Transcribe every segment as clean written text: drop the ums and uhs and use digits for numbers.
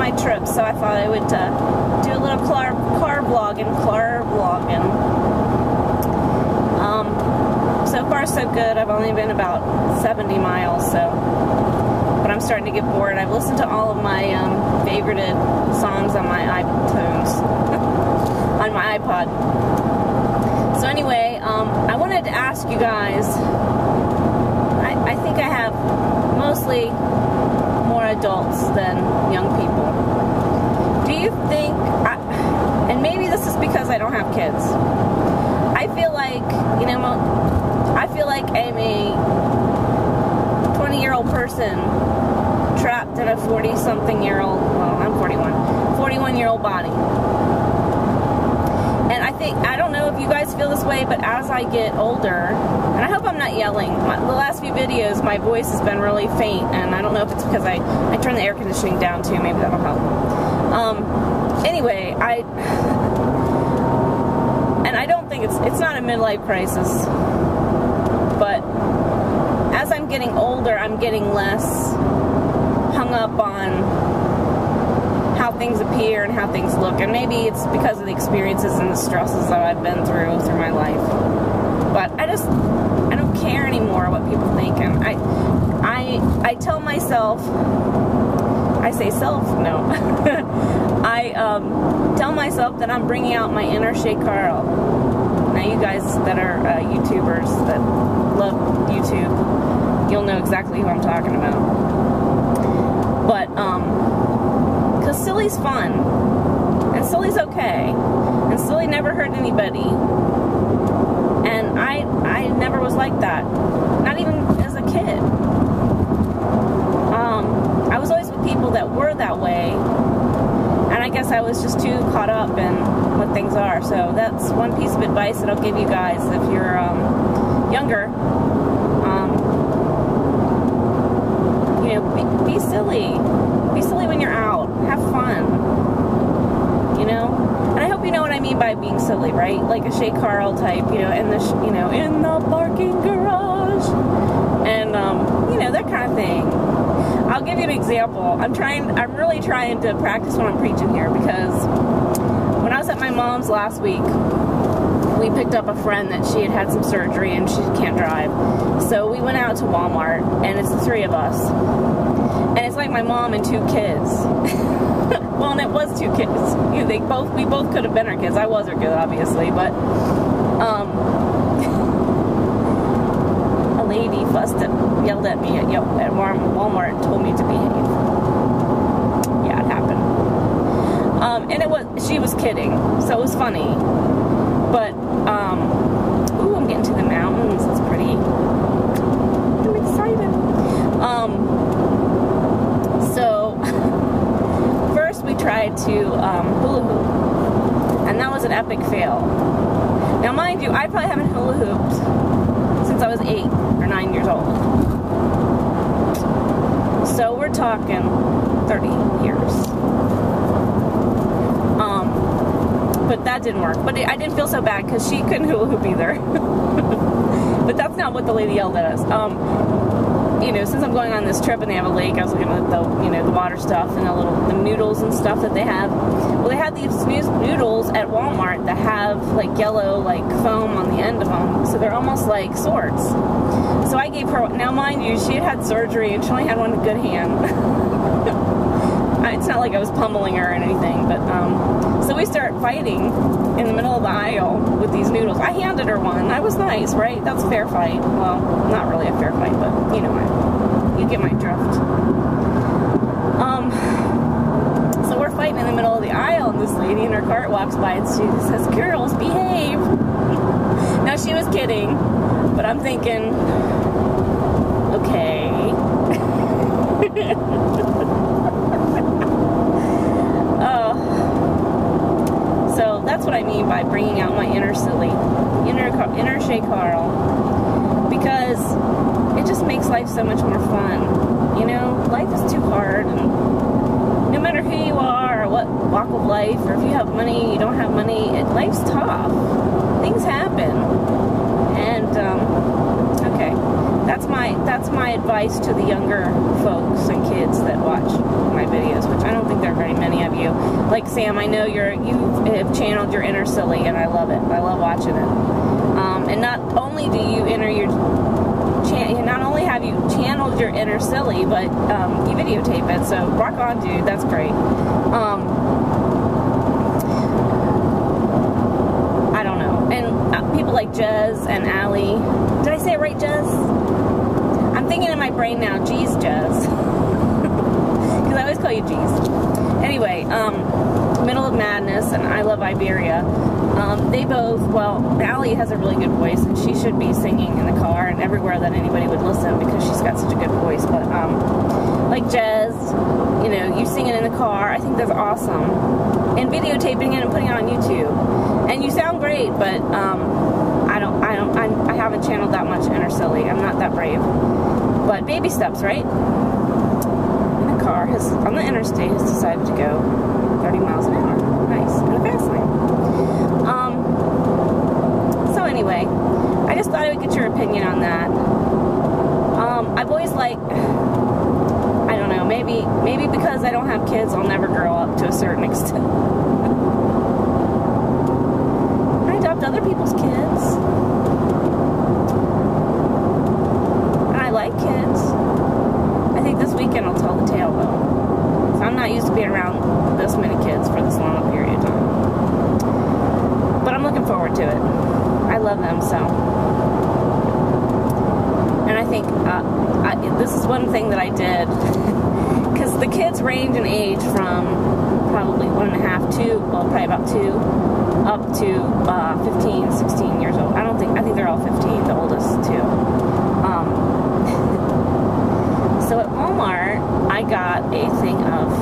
my trip, so I thought I would do a little car vlogging. So far so good. I've only been about 70 miles, but I'm starting to get bored. I've listened to all of my favorited songs on my iTunes, on my iPod. So anyway, I wanted to ask you guys, I think I have mostly more adults than young people. Do you think, and maybe this is because I don't have kids, I feel like, you know, I feel like I'm a 20-year-old person trapped in a 40-something-year-old, well, I'm 41-year-old body. And I don't know if you guys feel this way, but as I get older, and I hope I'm not yelling. The last few videos, my voice has been really faint, and I don't know if it's because I turned the air conditioning down too. Maybe that'll help. Anyway, I don't think it's not a midlife crisis, but as I'm getting older, I'm getting less hung up on how things appear and how things look, and maybe it's because of the experiences and the stresses that I've been through my life. But I don't care anymore what people think, and I tell myself, I say self, no, I tell myself that I'm bringing out my inner Shay Carl. Now you guys that are YouTubers that love YouTube, you'll know exactly who I'm talking about. But because silly's fun, and silly's okay, and silly never hurt anybody, and I never was like that, not even as a kid. I was always with people that were that way, and I guess I was just too caught up in what things are. So that's one piece of advice that I'll give you guys if you're younger. You know, be silly. Be silly when you're out. Have fun. You know? And I hope you know what I mean by being silly, right? Like a Shay Carl type, you know, in the parking garage. And, you know, that kind of thing. I'll give you an example. I'm really trying to practice when I'm preaching here, because when I was at my mom's last week, we picked up a friend that she had some surgery and she can't drive. So we went out to Walmart, and it's the three of us. And it's like my mom and two kids. Well, and it was two kids. You know, we both could have been our kids. I was her kid, obviously, but a lady yelled at me at Walmart and told me to behave. Yeah, it happened. And she was kidding, so it was funny. But, ooh, I'm getting to the mountains. It's pretty. I'm excited. So, first we tried to hula hoop, and that was an epic fail. Now, mind you, I probably haven't hula hooped since I was 8 or 9 years old. So we're talking 30 years. But that didn't work. But I didn't feel so bad because she couldn't hula hoop either. But that's not what the lady yelled at us. You know, since I'm going on this trip and they have a lake, I was looking at the water stuff and the noodles and stuff that they have. Well, they had these noodles at Walmart that have like yellow like foam on the end of them, so they're almost like swords. So I gave her, now mind you, she had surgery and she only had one good hand. It's not like I was pummeling her or anything, but so we start fighting in the middle of the aisle with these noodles. I handed her one. I was nice, right? That's a fair fight. Well, not really a fair fight, but you know what? You get my drift. So we're fighting in the middle of the aisle, and this lady in her cart walks by and she says, "Girls, behave." Now she was kidding, but I'm thinking, okay. So that's what I mean by bringing out my inner silly, inner Shay Carl, because it just makes life so much more fun. You know, life is too hard, and no matter who you are or what walk of life, or if you have money, you don't have money, life's tough. Things happen, and okay. That's my advice to the younger folks and kids that watch my videos, which I don't think there are very many of you. Like Sam, I know you have channeled your inner silly, and I love it. I love watching it. And not only do you enter your not only have you channeled your inner silly, but you videotape it. So rock on, dude. That's great. I don't know. And people like Jez and Allie. Did I say it right, Jez? I'm thinking in my brain now, geez, Jez. Because I always call you geez. Anyway, Middle of Madness and I Love Iberia. They both, well, Allie has a really good voice, and she should be singing in the car and everywhere that anybody would listen because she's got such a good voice. But, like Jez, you know, you singing in the car, I think that's awesome. And videotaping it and putting it on YouTube. And you sound great, but, I haven't channeled that much inner silly. I'm not that brave. But baby steps, right? And the car on the interstate has decided to go 30 miles an hour. Nice. In the fast lane. So anyway, I just thought I would get your opinion on that. I've always liked, I don't know, maybe because I don't have kids, I'll never grow up to a certain extent. I adopt other people's kids. And I like kids. I think this weekend I'll tell the tale though. So I'm not used to being around this many kids for this long a period of time. But I'm looking forward to it. I love them so. And I think this is one thing that I did, because the kids range in age from probably 1.5 to, well, probably about 2, up to 15, 16 years old. I think they're all 15, the oldest too. So at Walmart, I got a thing of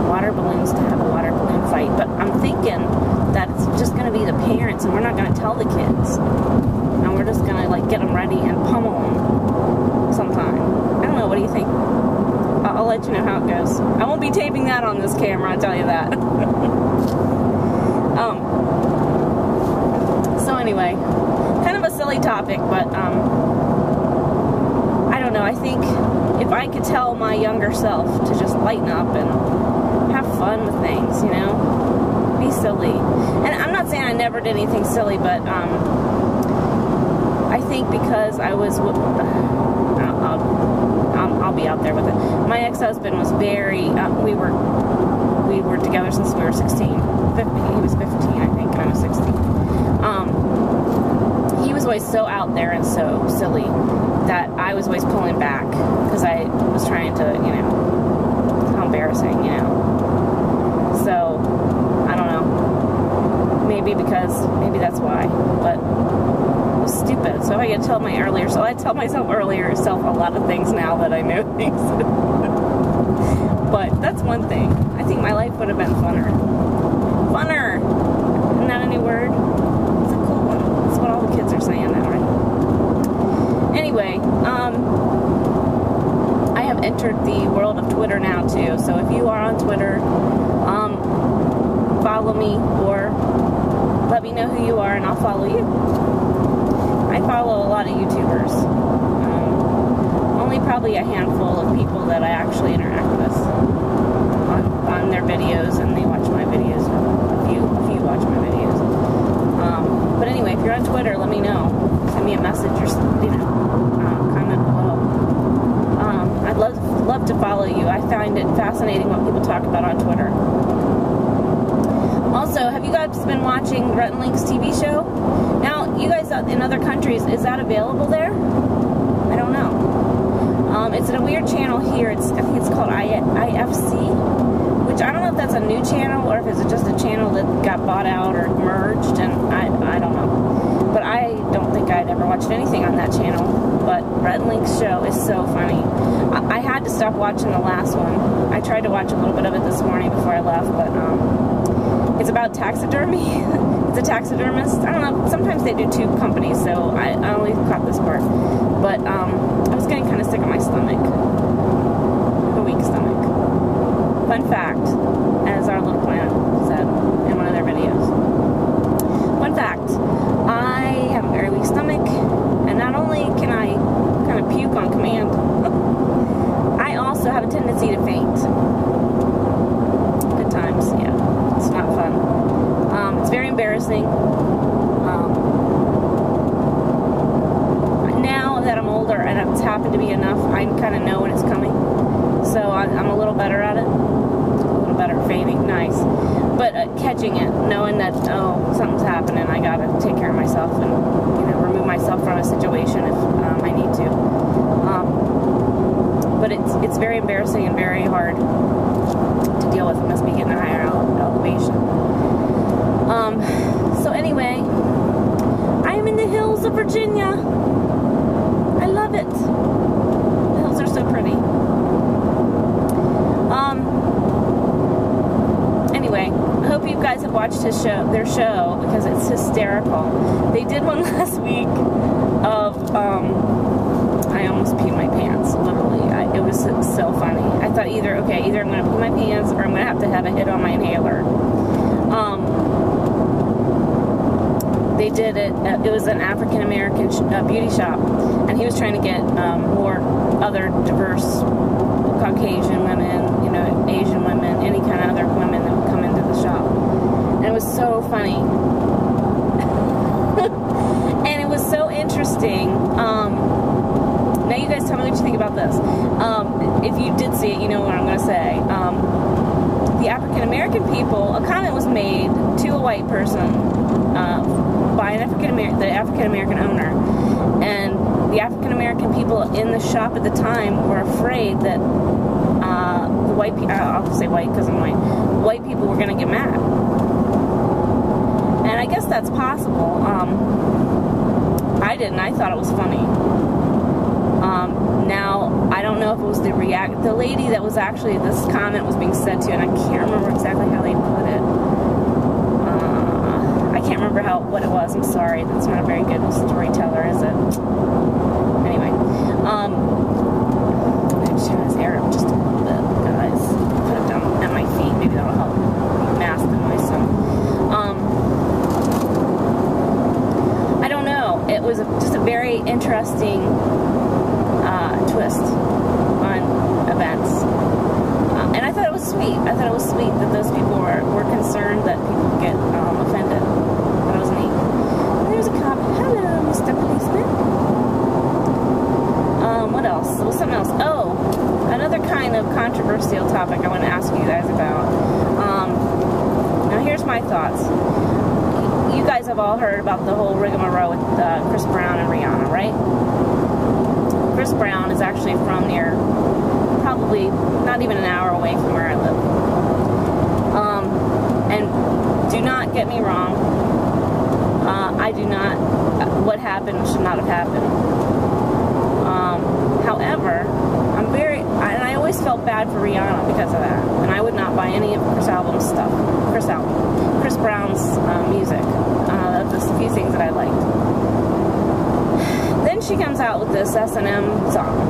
water balloons to have a water balloon fight, but I'm thinking that it's just going to be the parents, and we're not going to tell the kids, and we're just going to like get them ready and pummel them sometime. I don't know, what do you think? I'll let you know how it goes. I won't be taping that on this camera, I'll tell you that. So anyway, kind of a silly topic, but I don't know, I think if I could tell my younger self to just lighten up and have fun with things, you know, be silly. And I'm not saying I never did anything silly, but I think because I was, I'll be out there with it. My ex-husband was very, we were together since we were 16. He was 15, I think, and I was 16. He was always so out there and so silly that I was always pulling back because I was trying to, you know, how embarrassing, you know. So, I don't know. Maybe that's why, but it was stupid. So if I could tell my earlier self, I tell myself earlier self a lot of things now that I know things. But that's one thing. I think my life would have been funner. Funner! Isn't that a new word? It's a cool one. That's what all the kids are saying now, right? Anyway, I have entered the world of Twitter now too. So if you are on Twitter, follow me or let me know who you are and I'll follow you. I follow a lot of YouTubers. Only probably a handful of people that I actually interact with on their videos, and they watch my videos. A few watch my videos. But anyway, if you're on Twitter, let me know. Send me a message or, you know, comment below. I'd love to follow you. I find it fascinating what people talk about on Twitter. Also, have you guys been watching Rhett and Link's TV show? Now, you guys in other countries, is that available there? I don't know. It's in a weird channel here. I think it's called IFC, which I don't know if that's a new channel or if it's just a channel that got bought out or merged, and I don't know. But I don't think I'd ever watched anything on that channel. But Rhett and Link's show is so funny. I had to stop watching the last one. I tried to watch a little bit of it this morning before I left, but it's about taxidermy. It's a taxidermist. I don't know. Sometimes they do two companies, so I only caught this part. But I was getting kind of sick of my stomach. A weak stomach. Fun fact, as our little planet said in one of their videos. Fun fact, I have a very weak stomach, and not only can I kind of puke on that's happened to be enough. I kind of know when it's coming. So I'm a little better at it. A little better at feigning. Nice. But catching it, knowing that, oh, something's happening, I gotta take care of myself and, you know, remove myself from a situation if I need to. But it's very embarrassing and very hard to deal with. It must be getting a higher elevation. So anyway, I am in the hills of Virginia. I love it. The hills are so pretty. Anyway, I hope you guys have watched their show, because it's hysterical. They did one last week of, I almost peed my pants, literally. It was so funny. I thought either I'm going to pee my pants or I'm going to have a hit on my inhaler. They did it, it was an African-American beauty shop, and he was trying to get more other diverse Caucasian women, you know, Asian women, any kind of other women that would come into the shop. And it was so funny. And it was so interesting. Now you guys tell me what you think about this. If you did see it, you know what I'm going to say. The African-American people, a comment was made to a white person by the African-American owner, and the African-American people in the shop at the time were afraid that the white people, I'll say white because I'm white people were going to get mad. And I guess that's possible. I didn't. I thought it was funny. Now, I don't know if it was the lady that was actually, this comment was being said to, and I can't remember exactly how they put it. I can't remember what it was. I'm sorry. That's not a very good storyteller, is it? Anyway. I'm going to turn this air up just a little bit, guys. Put it down at my feet. Maybe that'll help mask the noise some. I don't know. It was just a very interesting twist on events. And I thought it was sweet. I thought it was sweet that those people were concerned that people get offended. That was neat. And there's a cop. Hello, Mr. Policeman. What else? There was something else. Oh, another kind of controversial topic I want to ask you guys about. Now here's my thoughts. You guys have all heard about the whole rigmarole with Chris Brown and Rihanna, right? Chris Brown is actually from near, probably not even an hour away from where I live. And do not get me wrong, I do not, what happened should not have happened. However, and I always felt bad for Rihanna because of that, and I would not buy any of Chris Brown's music. There's a few things that I liked. Then she comes out with this S&M song,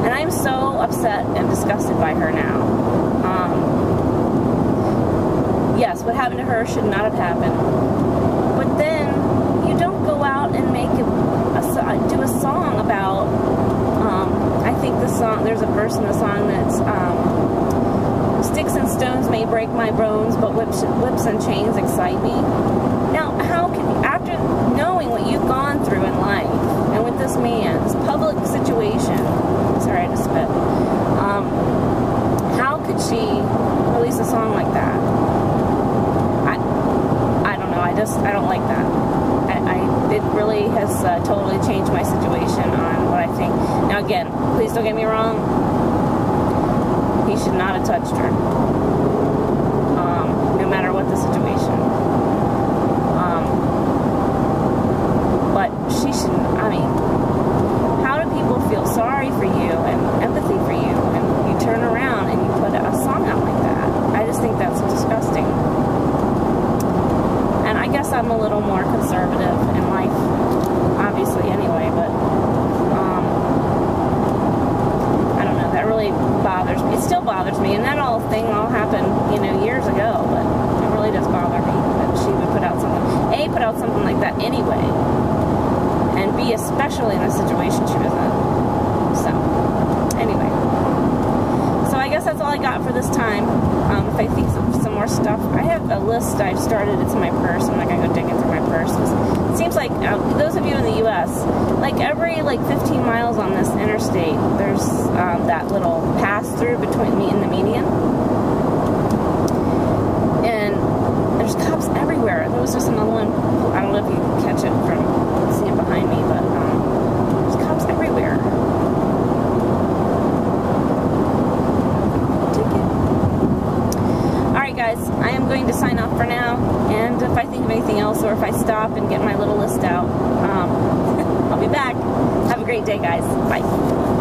and I'm so upset and disgusted by her now. Yes, what happened to her should not have happened, but then you don't go out and do a song about, I think the song, there's a verse in the song that's, sticks and stones may break my bones, but whips and chains excite me. Now, how can you, after knowing what you've gone through in life, and with this man, this public situation, sorry, I just spit, how could she release a song like that? I don't know, I don't like that. It really has totally changed my situation on what I think. Now again, please don't get me wrong, he should not have touched her, no matter what the situation. But she shouldn't, I mean, how do people feel sorry for you and empathy for you, and you turn around and you put a song out like that? I just think that's disgusting. And I guess I'm a little more conservative in life, obviously, anyway, but I don't know, that really bothers me. It still bothers me, and that thing all happened, you know, years ago, but it really does bother me that she would put out something like that anyway, and B, especially in the situation she was in. So, anyway. So I guess that's all I got for this time. If I think some more more stuff. I have a list I've started. It's in my purse. I'm not gonna go digging through my purse. It seems like those of you in the U.S., like every 15 miles on this interstate, there's that little pass through between me and the median, and there's cops everywhere. There was just another one. I don't know if you can catch it from seeing behind me, but there's cops everywhere. Guys, I am going to sign off for now, and if I think of anything else or if I stop and get my little list out, I'll be back. Have a great day, guys. Bye.